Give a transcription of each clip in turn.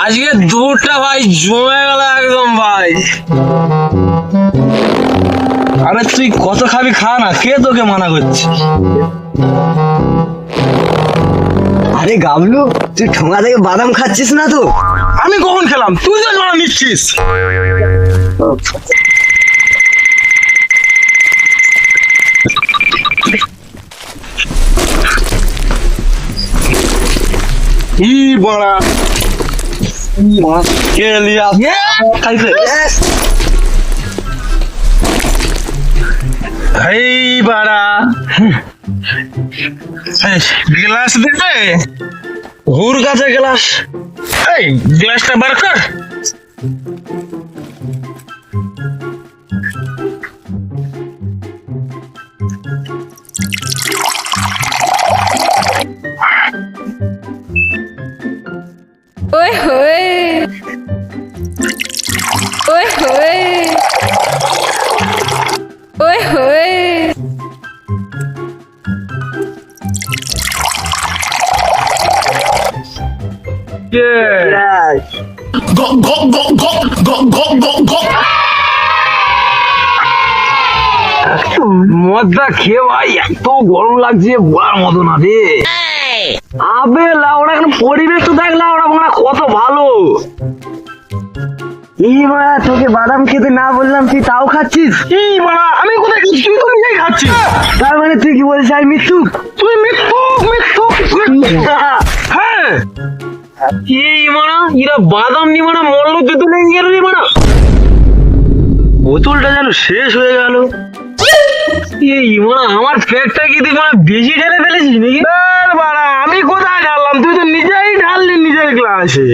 আজকে দুধটা ভাই জমে গেল একদম ভাই। আরে তুই কত খাবি খা না, কে তোকে মানা করছে? আরে গাবলু, তুই ঠোঙা থেকে বাদাম খাচ্ছিস না তো? আমি কখন খেলাম? তুই তো জমা নিচ্ছিস। ই বড়া মাছ কে লিয়া খাইছে। এই বাড়া গ্লাস দেবে, হুর কাছে গ্লাস। এই গ্লাসটা বার কর। ওই হই ওই হই ওই হই। মদটা খেয়ে ভাই এত গরম লাগছে বলার মতো না রে। আবে লাউড়া এখন পরিবেশ তো দেখ, লাউড়া মানে কত ভালো। এই মারা, তোকে বাদাম খেতে না বললাম, তুই তাও খাচ্ছিস? এই মারা, আমি কোথায় খাচ্ছি? তুই তো নিজেই খাচ্ছিস। তার মানে তুই কি বলছিস আমি মৃত্যুক? তুই মৃত্যু। হ্যাঁ এই মারা, এরা বাদাম নি মারা মরলো, তেতো লেগে গেল রে মারা। বোতলটা যেন শেষ হয়ে গেল। এই মারা, আমার পেটটা কি তুই মারা বেশি ঢেলে ফেলেছিস নাকি? বাড়া, আমি কোথায় ঢাললাম? তুই তো নিজেই ঢাললি নিজের গ্লাসে।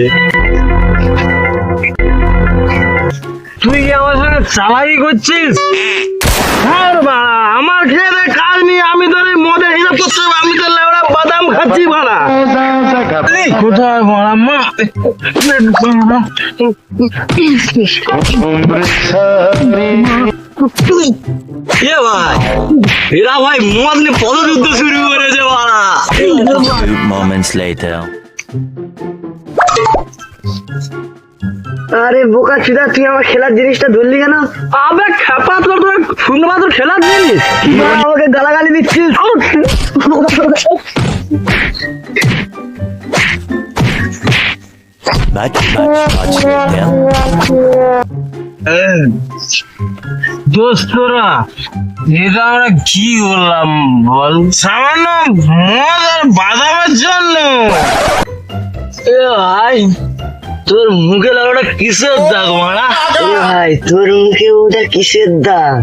তুই কি আমার সঙ্গে চালাকি করছিস? হ্যাঁ বাড়া, আমার খেয়ে কাজ নিয়ে আমি তোর এই মদের হিসাব করতে হবে। আমি তো লেবড়া বাদাম খাচ্ছি বাড়া। কোথায় বাড়া মা? এ ভাই, এরা ভাই মদ নিয়ে পদযুদ্ধ শুরু করেছে বাড়া। Moments later. আরে বোকা চুদা, তুই আমার খেলার জিনিসটা ধরলি কেন? আবে খেপা, তোর শুনবা তোর খেলার জিনিস আমাকে গালাগালি দিচ্ছিস? Much later. দোস্তরা, এটা আমরা কি করলাম বল? সামান্য মদ আর বাদামের জন্য। এ ভাই, তোর মুখে লাগাটা কিসের দাগ মারা? ভাই, তোর মুখে ওটা কিসের দাগ?